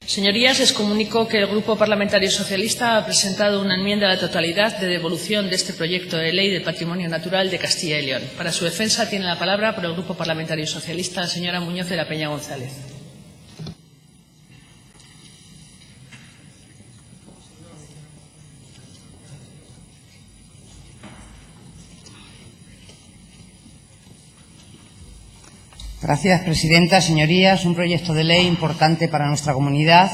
Señorías, les comunico que el Grupo Parlamentario Socialista ha presentado una enmienda a la totalidad de devolución de este proyecto de ley del patrimonio natural de Castilla y León. Para su defensa tiene la palabra por el Grupo Parlamentario Socialista la señora Muñoz de la Peña González. Gracias, presidenta. Señorías, un proyecto de ley importante para nuestra comunidad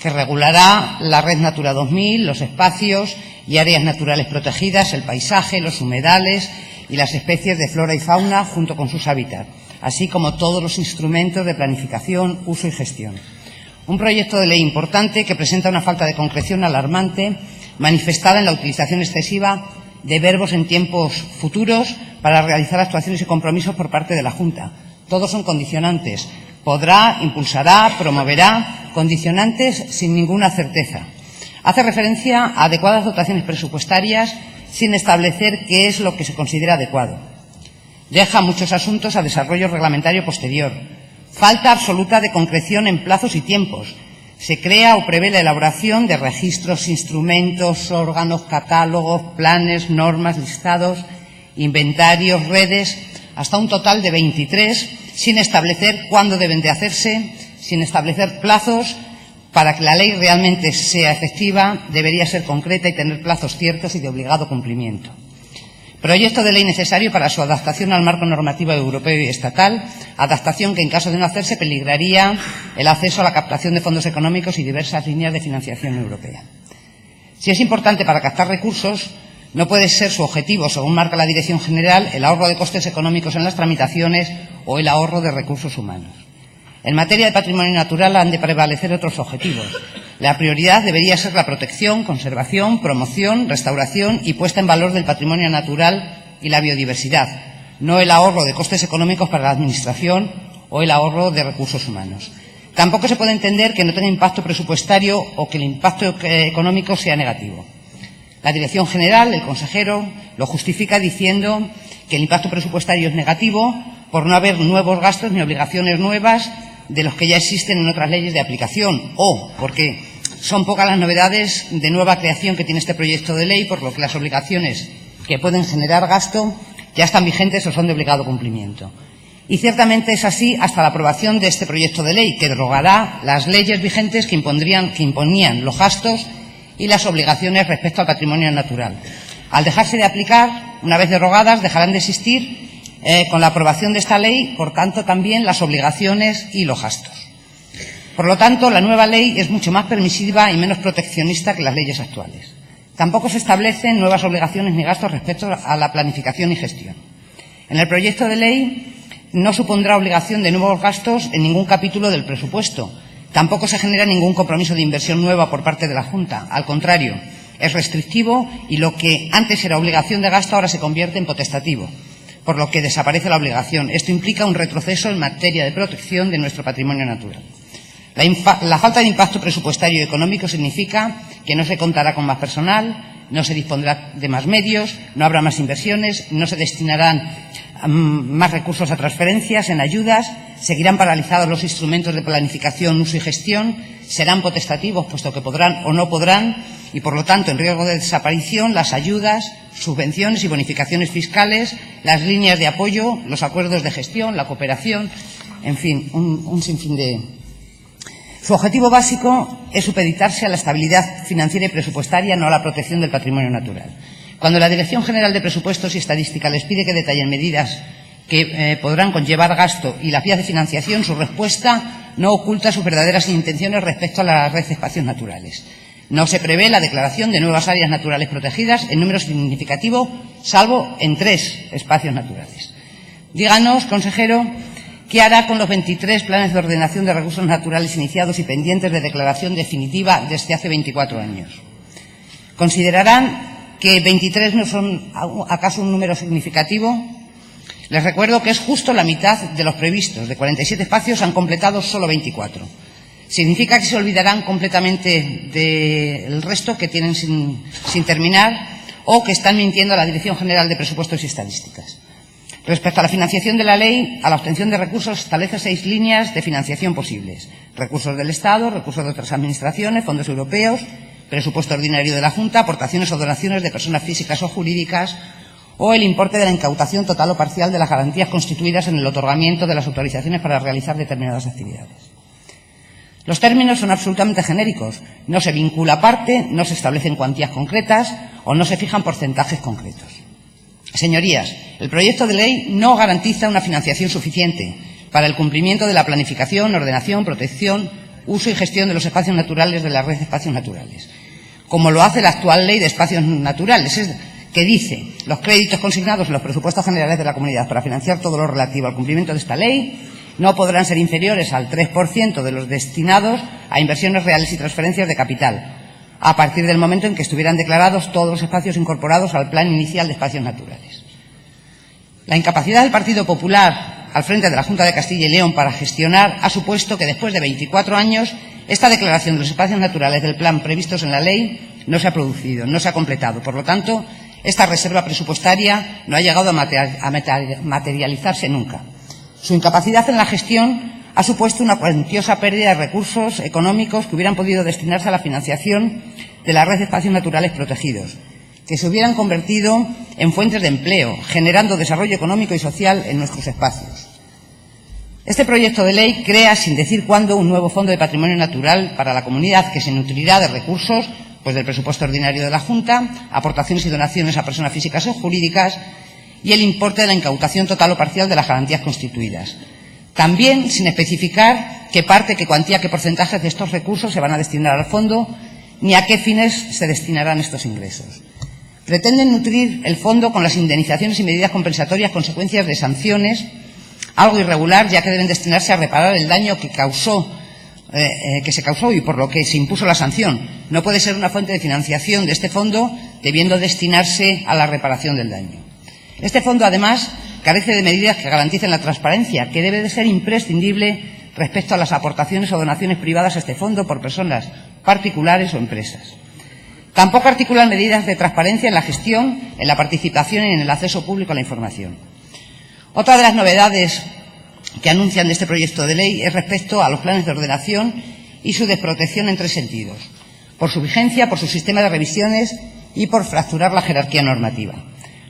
que regulará la red Natura 2000, los espacios y áreas naturales protegidas, el paisaje, los humedales y las especies de flora y fauna junto con sus hábitats, así como todos los instrumentos de planificación, uso y gestión. Un proyecto de ley importante que presenta una falta de concreción alarmante manifestada en la utilización excesiva de verbos en tiempos futuros para realizar actuaciones y compromisos por parte de la Junta. Todos son condicionantes. Podrá, impulsará, promoverá, condicionantes sin ninguna certeza. Hace referencia a adecuadas dotaciones presupuestarias sin establecer qué es lo que se considera adecuado. Deja muchos asuntos a desarrollo reglamentario posterior. Falta absoluta de concreción en plazos y tiempos. Se crea o prevé la elaboración de registros, instrumentos, órganos, catálogos, planes, normas, listados, inventarios, redes, hasta un total de 23, sin establecer cuándo deben de hacerse, sin establecer plazos. Para que la ley realmente sea efectiva, debería ser concreta y tener plazos ciertos y de obligado cumplimiento. Proyecto de ley necesario para su adaptación al marco normativo europeo y estatal, adaptación que en caso de no hacerse peligraría el acceso a la captación de fondos económicos y diversas líneas de financiación europea. Si es importante para captar recursos, no puede ser su objetivo, según marca la Dirección General, el ahorro de costes económicos en las tramitaciones o el ahorro de recursos humanos. En materia de patrimonio natural han de prevalecer otros objetivos. La prioridad debería ser la protección, conservación, promoción, restauración y puesta en valor del patrimonio natural y la biodiversidad, no el ahorro de costes económicos para la Administración o el ahorro de recursos humanos. Tampoco se puede entender que no tenga impacto presupuestario o que el impacto económico sea negativo. La Dirección General, el consejero, lo justifica diciendo que el impacto presupuestario es negativo por no haber nuevos gastos ni obligaciones nuevas de los que ya existen en otras leyes de aplicación, o porque son pocas las novedades de nueva creación que tiene este proyecto de ley, por lo que las obligaciones que pueden generar gasto ya están vigentes o son de obligado cumplimiento. Y ciertamente es así hasta la aprobación de este proyecto de ley, que derogará las leyes vigentes que imponían los gastos y las obligaciones respecto al patrimonio natural. Al dejarse de aplicar, una vez derogadas, dejarán de existir con la aprobación de esta ley, por tanto, también las obligaciones y los gastos. Por lo tanto, la nueva ley es mucho más permisiva y menos proteccionista que las leyes actuales. Tampoco se establecen nuevas obligaciones ni gastos respecto a la planificación y gestión. En el proyecto de ley no supondrá obligación de nuevos gastos en ningún capítulo del presupuesto. Tampoco se genera ningún compromiso de inversión nueva por parte de la Junta. Al contrario, es restrictivo y lo que antes era obligación de gasto ahora se convierte en potestativo, por lo que desaparece la obligación. Esto implica un retroceso en materia de protección de nuestro patrimonio natural. La falta de impacto presupuestario y económico significa que no se contará con más personal, no se dispondrá de más medios, no habrá más inversiones, no se destinarán más recursos a transferencias, en ayudas, seguirán paralizados los instrumentos de planificación, uso y gestión, serán potestativos, puesto que podrán o no podrán, y por lo tanto en riesgo de desaparición las ayudas, subvenciones y bonificaciones fiscales, las líneas de apoyo, los acuerdos de gestión, la cooperación, en fin, un sinfín de. Su objetivo básico es supeditarse a la estabilidad financiera y presupuestaria, no a la protección del patrimonio natural. Cuando la Dirección General de Presupuestos y Estadística les pide que detallen medidas que podrán conllevar gasto y las vías de financiación, su respuesta no oculta sus verdaderas intenciones respecto a la red de espacios naturales. No se prevé la declaración de nuevas áreas naturales protegidas en número significativo, salvo en 3 espacios naturales. Díganos, consejero, ¿qué hará con los 23 planes de ordenación de recursos naturales iniciados y pendientes de declaración definitiva desde hace 24 años? ¿Considerarán que 23 no son acaso un número significativo? Les recuerdo que es justo la mitad de los previstos. De 47 espacios han completado solo 24. ¿Significa que se olvidarán completamente del resto que tienen sin terminar o que están mintiendo a la Dirección General de Presupuestos y Estadísticas? Respecto a la financiación de la ley, a la obtención de recursos establece 6 líneas de financiación posibles: recursos del Estado, recursos de otras administraciones, fondos europeos, presupuesto ordinario de la Junta, aportaciones o donaciones de personas físicas o jurídicas, o el importe de la incautación total o parcial de las garantías constituidas en el otorgamiento de las autorizaciones para realizar determinadas actividades. Los términos son absolutamente genéricos, no se vincula parte, no se establecen cuantías concretas o no se fijan porcentajes concretos. Señorías, el proyecto de ley no garantiza una financiación suficiente para el cumplimiento de la planificación, ordenación, protección, uso y gestión de los espacios naturales de la red de espacios naturales, como lo hace la actual Ley de Espacios Naturales, que dice: los créditos consignados en los presupuestos generales de la comunidad para financiar todo lo relativo al cumplimiento de esta ley no podrán ser inferiores al 3% de los destinados a inversiones reales y transferencias de capital, a partir del momento en que estuvieran declarados todos los espacios incorporados al Plan Inicial de Espacios Naturales. La incapacidad del Partido Popular al frente de la Junta de Castilla y León para gestionar ha supuesto que después de 24 años esta declaración de los espacios naturales del plan previstos en la ley no se ha producido, no se ha completado. Por lo tanto, esta reserva presupuestaria no ha llegado a materializarse nunca. Su incapacidad en la gestión ha supuesto una cuantiosa pérdida de recursos económicos que hubieran podido destinarse a la financiación de la red de espacios naturales protegidos, que se hubieran convertido en fuentes de empleo, generando desarrollo económico y social en nuestros espacios. Este proyecto de ley crea, sin decir cuándo, un nuevo fondo de patrimonio natural para la comunidad que se nutrirá de recursos, pues del presupuesto ordinario de la Junta, aportaciones y donaciones a personas físicas o jurídicas y el importe de la incautación total o parcial de las garantías constituidas. También sin especificar qué parte, qué cuantía, qué porcentajes de estos recursos se van a destinar al fondo ni a qué fines se destinarán estos ingresos. Pretenden nutrir el fondo con las indemnizaciones y medidas compensatorias consecuencias de sanciones, algo irregular, ya que deben destinarse a reparar el daño que se causó y por lo que se impuso la sanción. No puede ser una fuente de financiación de este fondo, debiendo destinarse a la reparación del daño. Este fondo, además, carece de medidas que garanticen la transparencia, que debe de ser imprescindible respecto a las aportaciones o donaciones privadas a este fondo por personas particulares o empresas. Tampoco articulan medidas de transparencia en la gestión, en la participación y en el acceso público a la información. Otra de las novedades que anuncian de este proyecto de ley es respecto a los planes de ordenación y su desprotección en 3 sentidos: por su vigencia, por su sistema de revisiones y por fracturar la jerarquía normativa.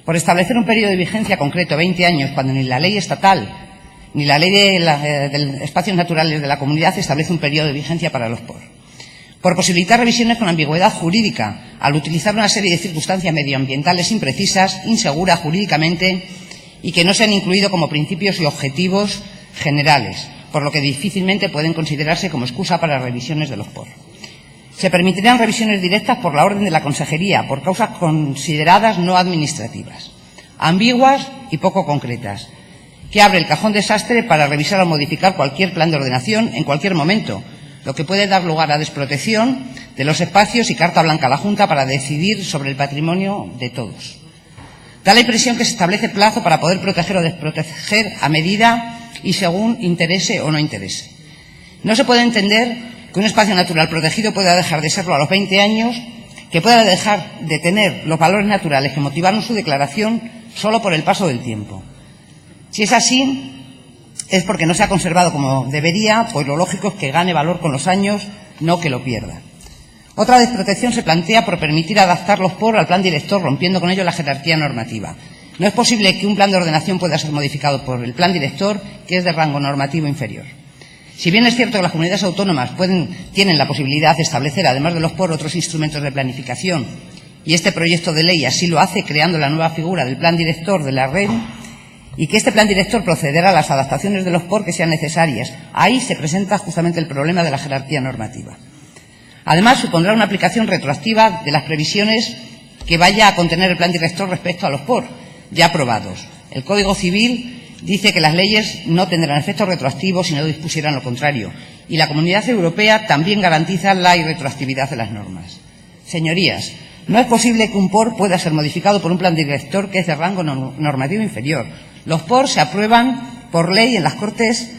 Por establecer un periodo de vigencia concreto, 20 años, cuando ni la ley estatal ni la ley de espacios naturales de la comunidad establece un periodo de vigencia para los POR. Por posibilitar revisiones con ambigüedad jurídica, al utilizar una serie de circunstancias medioambientales imprecisas, inseguras jurídicamente y que no se han incluido como principios y objetivos generales, por lo que difícilmente pueden considerarse como excusa para revisiones de los POR. Se permitirán revisiones directas por la orden de la Consejería, por causas consideradas no administrativas, ambiguas y poco concretas, que abre el cajón desastre para revisar o modificar cualquier plan de ordenación en cualquier momento, lo que puede dar lugar a desprotección de los espacios y carta blanca a la Junta para decidir sobre el patrimonio de todos. Da la impresión que se establece plazo para poder proteger o desproteger a medida y según interese o no interese. No se puede entender que un espacio natural protegido pueda dejar de serlo a los 20 años, que pueda dejar de tener los valores naturales que motivaron su declaración solo por el paso del tiempo. Si es así, es porque no se ha conservado como debería, pues lo lógico es que gane valor con los años, no que lo pierda. Otra desprotección se plantea por permitir adaptar los POR al plan director, rompiendo con ello la jerarquía normativa. No es posible que un plan de ordenación pueda ser modificado por el plan director, que es de rango normativo inferior. Si bien es cierto que las comunidades autónomas tienen la posibilidad de establecer, además de los POR, otros instrumentos de planificación, y este proyecto de ley así lo hace, creando la nueva figura del plan director de la red, y que este plan director procederá a las adaptaciones de los POR que sean necesarias. Ahí se presenta justamente el problema de la jerarquía normativa. Además, supondrá una aplicación retroactiva de las previsiones que vaya a contener el plan director respecto a los POR ya aprobados. El Código Civil dice que las leyes no tendrán efectos retroactivos si no dispusieran lo contrario, y la Comunidad Europea también garantiza la irretroactividad de las normas. Señorías, no es posible que un POR pueda ser modificado por un plan director que es de rango normativo inferior. Los POR se aprueban por ley en las Cortes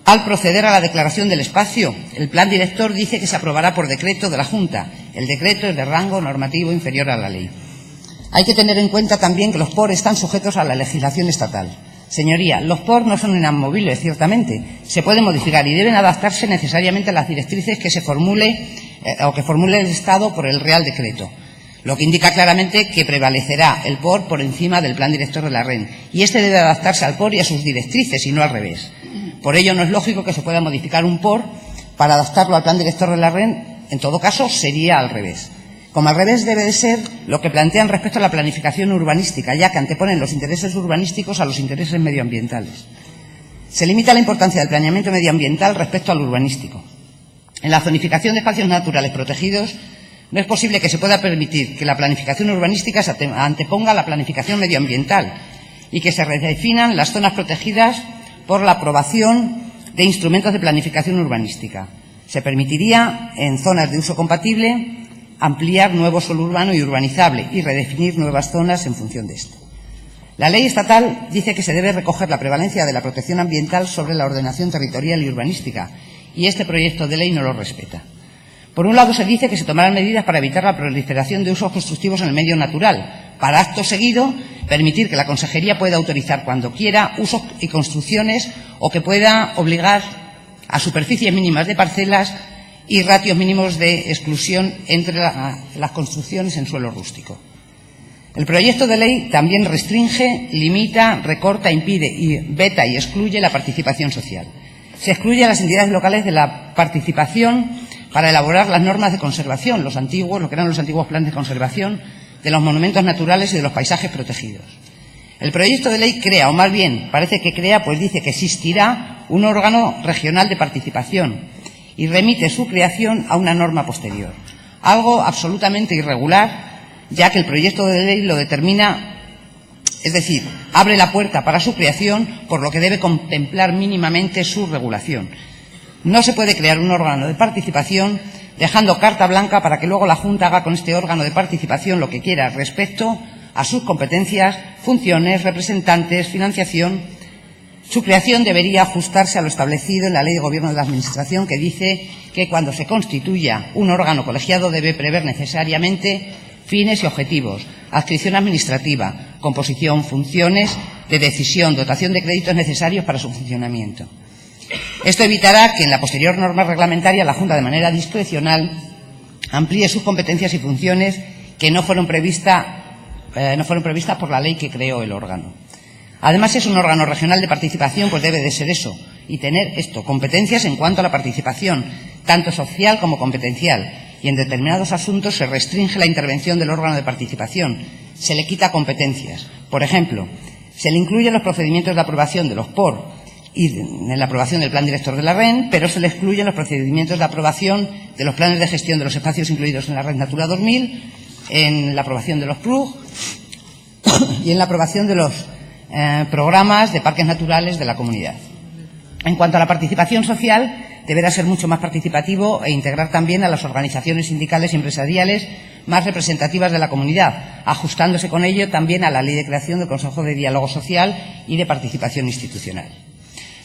al proceder a la declaración del espacio. El plan director dice que se aprobará por decreto de la Junta. El decreto es de rango normativo inferior a la ley. Hay que tener en cuenta también que los POR están sujetos a la legislación estatal. Señoría, los POR no son inamovibles, ciertamente. Se pueden modificar y deben adaptarse necesariamente a las directrices que se formule el Estado por el Real Decreto, lo que indica claramente que prevalecerá el POR por encima del Plan Director de la REN, y este debe adaptarse al POR y a sus directrices y no al revés. Por ello, no es lógico que se pueda modificar un POR para adaptarlo al Plan Director de la REN. En todo caso, sería al revés. Como al revés debe de ser lo que plantean respecto a la planificación urbanística, ya que anteponen los intereses urbanísticos a los intereses medioambientales. Se limita la importancia del planeamiento medioambiental respecto al urbanístico. En la zonificación de espacios naturales protegidos no es posible que se pueda permitir que la planificación urbanística se anteponga a la planificación medioambiental y que se redefinan las zonas protegidas por la aprobación de instrumentos de planificación urbanística. Se permitiría, en zonas de uso compatible, ampliar nuevo suelo urbano y urbanizable y redefinir nuevas zonas en función de esto. La ley estatal dice que se debe recoger la prevalencia de la protección ambiental sobre la ordenación territorial y urbanística, y este proyecto de ley no lo respeta. Por un lado, se dice que se tomarán medidas para evitar la proliferación de usos constructivos en el medio natural, para acto seguido permitir que la Consejería pueda autorizar cuando quiera usos y construcciones o que pueda obligar a superficies mínimas de parcelas y ratios mínimos de exclusión entre las construcciones en suelo rústico. El proyecto de ley también restringe, limita, recorta, impide y veta y excluye la participación social. Se excluye a las entidades locales de la participación para elaborar las normas de conservación, lo que eran los antiguos planes de conservación de los monumentos naturales y de los paisajes protegidos. El proyecto de ley crea, o más bien parece que crea, pues dice que existirá un órgano regional de participación y remite su creación a una norma posterior. Algo absolutamente irregular, ya que el proyecto de ley lo determina, es decir, abre la puerta para su creación, por lo que debe contemplar mínimamente su regulación. No se puede crear un órgano de participación dejando carta blanca para que luego la Junta haga con este órgano de participación lo que quiera respecto a sus competencias, funciones, representantes, financiación. Su creación debería ajustarse a lo establecido en la Ley de Gobierno de la Administración, que dice que cuando se constituya un órgano colegiado debe prever necesariamente fines y objetivos, adscripción administrativa, composición, funciones de decisión, dotación de créditos necesarios para su funcionamiento. Esto evitará que en la posterior norma reglamentaria la Junta, de manera discrecional, amplíe sus competencias y funciones que no fueron previstas por la ley que creó el órgano. Además, si es un órgano regional de participación, pues debe de ser eso, y tener competencias en cuanto a la participación, tanto social como competencial, y en determinados asuntos se restringe la intervención del órgano de participación, se le quita competencias. Por ejemplo, se le incluyen los procedimientos de aprobación de los POR y en la aprobación del Plan Director de la REN, pero se le excluyen los procedimientos de aprobación de los planes de gestión de los espacios incluidos en la Red Natura 2000, en la aprobación de los PRUG y en la aprobación de los programas de parques naturales de la comunidad. En cuanto a la participación social, deberá ser mucho más participativo e integrar también a las organizaciones sindicales y empresariales más representativas de la comunidad, ajustándose con ello también a la Ley de creación del Consejo de Diálogo Social y de Participación Institucional.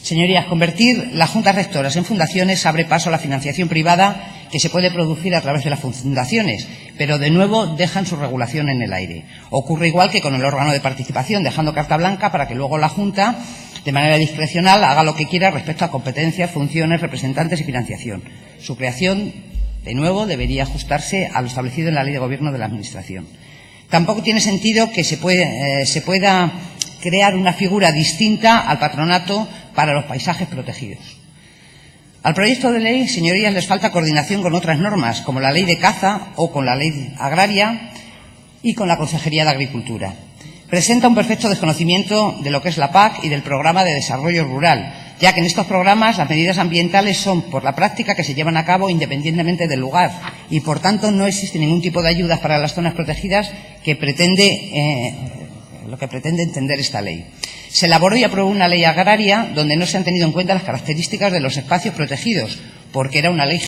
Señorías, convertir las juntas rectoras en fundaciones abre paso a la financiación privada que se puede producir a través de las fundaciones, pero de nuevo dejan su regulación en el aire. Ocurre igual que con el órgano de participación, dejando carta blanca para que luego la Junta, de manera discrecional, haga lo que quiera respecto a competencias, funciones, representantes y financiación. Su creación, de nuevo, debería ajustarse a lo establecido en la Ley de Gobierno de la Administración. Tampoco tiene sentido que se pueda crear una figura distinta al patronato para los paisajes protegidos. Al proyecto de ley, señorías, les falta coordinación con otras normas, como la Ley de Caza o con la Ley Agraria y con la Consejería de Agricultura. Presenta un perfecto desconocimiento de lo que es la PAC y del Programa de Desarrollo Rural, ya que en estos programas las medidas ambientales son, por la práctica, que se llevan a cabo independientemente del lugar y, por tanto, no existe ningún tipo de ayudas para las zonas protegidas que lo que pretende entender esta ley. Se elaboró y aprobó una ley agraria donde no se han tenido en cuenta las características de los espacios protegidos, porque era una ley